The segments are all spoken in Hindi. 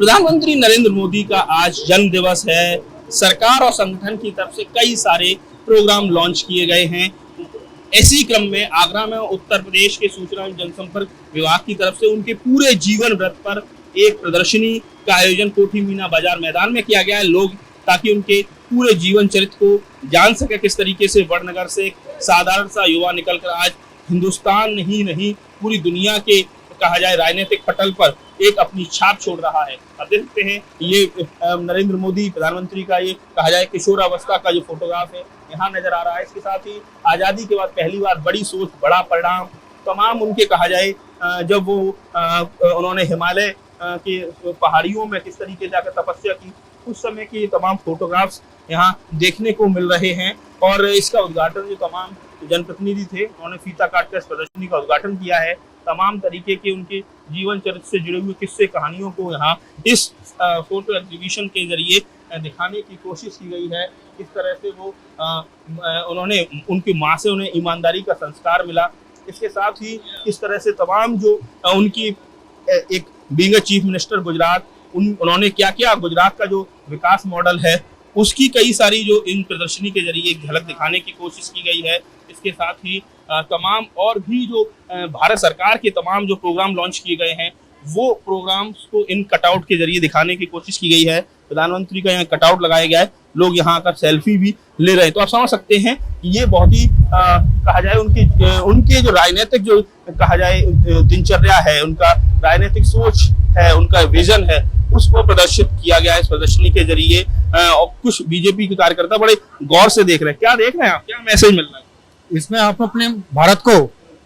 प्रधानमंत्री नरेंद्र मोदी का आज जन्म दिवस है। सरकार और संगठन की तरफ से कई सारे प्रोग्राम लॉन्च किए गए हैं। इसी क्रम में आगरा में उत्तर प्रदेश के सूचना एवं जनसंपर्क विभाग की तरफ से उनके पूरे जीवन वृत्त पर एक प्रदर्शनी का आयोजन कोठी मीना बाजार मैदान में किया गया है। लोग ताकि उनके पूरे जीवन चरित्र को जान सके, किस तरीके से वडनगर से एक साधारण सा युवा निकलकर आज हिंदुस्तान ही नहीं पूरी दुनिया के कहा जाए राजनीतिक पटल पर एक अपनी छाप छोड़ रहा है। अब देखते हैं ये नरेंद्र मोदी प्रधानमंत्री का ये कहा जाए किशोरावस्था का जो फोटोग्राफ है यहाँ नजर आ रहा है। इसके साथ ही आजादी के बाद पहली बार बड़ी सोच बड़ा परिणाम तमाम उनके कहा जाए जब वो उन्होंने हिमालय की पहाड़ियों में किस तरीके से आकर तपस्या की, उस समय की तमाम फोटोग्राफ्स यहाँ देखने को मिल रहे हैं। और इसका उद्घाटन जो तमाम जनप्रतिनिधि थे उन्होंने फीता काट कर इस प्रदर्शनी का उद्घाटन किया है। तमाम तरीके के उनके जीवन चरित्र से जुड़े हुए किस्से कहानियों को यहाँ इस फोटो एग्जीबिशन के जरिए दिखाने की कोशिश की गई है। किस तरह से वो उन्होंने उनकी माँ से उन्हें ईमानदारी का संस्कार मिला। इसके साथ ही इस तरह से तमाम जो उनकी एक being a chief minister Gujarat उन्होंने क्या किया, गुजरात का जो विकास मॉडल है उसकी कई सारी जो इन प्रदर्शनी के जरिए एक झलक दिखाने की कोशिश की गई है। इसके साथ ही तमाम और भी जो भारत सरकार के तमाम जो प्रोग्राम लॉन्च किए गए हैं वो प्रोग्राम्स को इन कटआउट के जरिए दिखाने की कोशिश की गई है। प्रधानमंत्री का यहाँ कटआउट लगाया गया है, लोग यहाँ आकर सेल्फी भी ले रहे हैं। तो आप समझ सकते हैं कि ये बहुत ही कहा जाए उनके जो राजनीतिक जो कहा जाए दिनचर्या है, उनका राजनीतिक सोच है, उनका विजन है, उसको प्रदर्शित किया गया है इस प्रदर्शनी के जरिए। और कुछ बीजेपी के कार्यकर्ता बड़े गौर से देख रहे हैं। क्या देख रहे हैं आप, क्या मैसेज मिल रहा है इसमें? आप अपने भारत को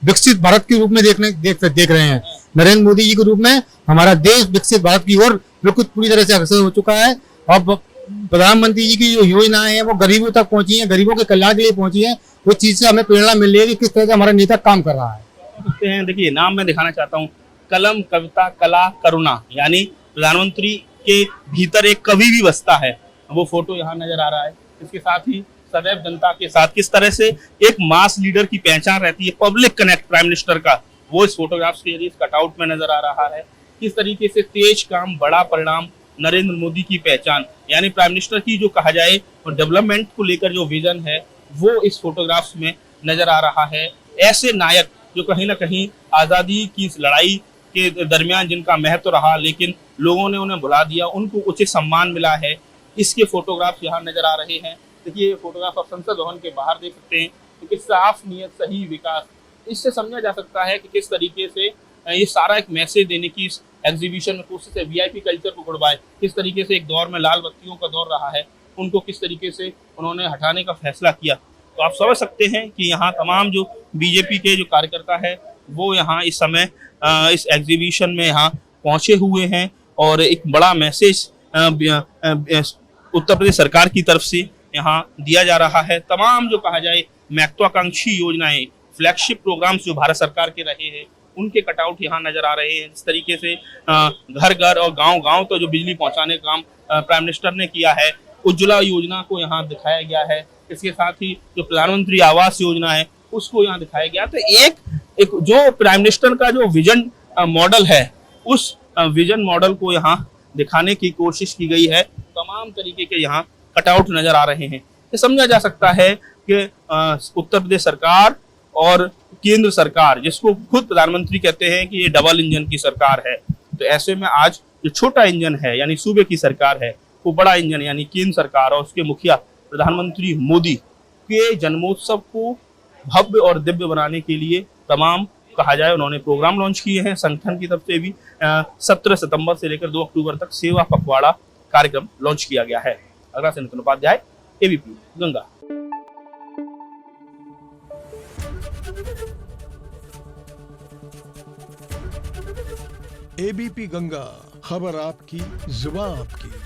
विकसित भारत के रूप में देख रहे हैं। नरेंद्र मोदी जी के रूप में हमारा देश विकसित भारत की ओर बिल्कुल पूरी तरह से अग्रसर हो चुका है। और प्रधानमंत्री जी की जो योजनाएं हैं वो गरीबों तक पहुंची है, गरीबों के कल्याण के लिए पहुंची है। वो चीज से हमें प्रेरणा मिल रही है कि किस तरह से हमारा नेता काम कर रहा है। देखिए नाम मैं दिखाना चाहता हूँ, कलम कविता कला करुणा, यानी प्रधानमंत्री के भीतर एक कवि भी बसता है, वो फोटो यहाँ नजर आ रहा है। इसके साथ ही सदैव जनता के साथ किस तरह से एक मास लीडर की पहचान रहती है, पब्लिक कनेक्ट प्राइम मिनिस्टर का, वो इस फोटोग्राफ्स के जरिए कटआउट में नजर आ रहा है। किस तरीके से तेज काम बड़ा परिणाम नरेंद्र मोदी की पहचान, यानी प्राइम मिनिस्टर की जो कहा जाए डेवलपमेंट को लेकर जो विजन है वो इस फोटोग्राफ्स में नजर आ रहा है। ऐसे नायक जो कहीं ना कहीं आज़ादी की इस लड़ाई के दरमियान जिनका महत्व रहा लेकिन लोगों ने उन्हें भुला दिया, उनको उचित सम्मान मिला है, इसके फोटोग्राफ्स यहाँ नजर आ रहे हैं। देखिए फोटोग्राफ आप संसद भवन के बाहर देख सकते हैं कि साफ नीयत सही विकास, इससे समझा जा सकता है कि किस तरीके से ये सारा एक मैसेज देने की इस एग्जीबिशन में कोशिश है। वीआईपी कल्चर को गुड़बाए, किस तरीके से एक दौर में लाल बत्तियों का दौर रहा है, उनको किस तरीके से उन्होंने हटाने का फैसला किया। तो आप समझ सकते हैं कि यहाँ तमाम जो बीजेपी के जो कार्यकर्ता है वो यहाँ इस समय इस एग्जीबिशन में यहाँ पहुँचे हुए हैं और एक बड़ा मैसेज उत्तर प्रदेश सरकार की तरफ से यहाँ दिया जा रहा है। तमाम जो कहा जाए महत्वाकांक्षी योजनाएं, फ्लैगशिप प्रोग्राम्स जो भारत सरकार के रहे हैं उनके कटआउट यहाँ नजर आ रहे हैं। जिस तरीके से घर घर और गांव गांव तो जो बिजली पहुंचाने का काम प्राइम मिनिस्टर ने किया है, उज्ज्वला योजना को यहाँ दिखाया गया है। इसके साथ ही जो प्रधानमंत्री आवास योजना है उसको यहाँ दिखाया गया। तो एक जो प्राइम मिनिस्टर का जो विजन मॉडल है उस विजन मॉडल को यहाँ दिखाने की कोशिश की गई है। तमाम तरीके के यहाँ कटआउट नजर आ रहे हैं। ये समझा जा सकता है कि उत्तर प्रदेश सरकार और केंद्र सरकार, जिसको खुद प्रधानमंत्री कहते हैं कि ये डबल इंजन की सरकार है, तो ऐसे में आज जो छोटा इंजन है यानी सूबे की सरकार है, वो बड़ा इंजन यानी केंद्र सरकार और उसके मुखिया प्रधानमंत्री मोदी के जन्मोत्सव को भव्य और दिव्य बनाने के लिए तमाम कहा जाए उन्होंने प्रोग्राम लॉन्च किए हैं। संगठन की तरफ से भी 17 सितंबर से लेकर 2 अक्टूबर तक सेवा पखवाड़ा कार्यक्रम लॉन्च किया गया है। आगरा से नितिन उपाध्याय, एबीपी गंगा। एबीपी गंगा, खबर आपकी, जुबान आपकी।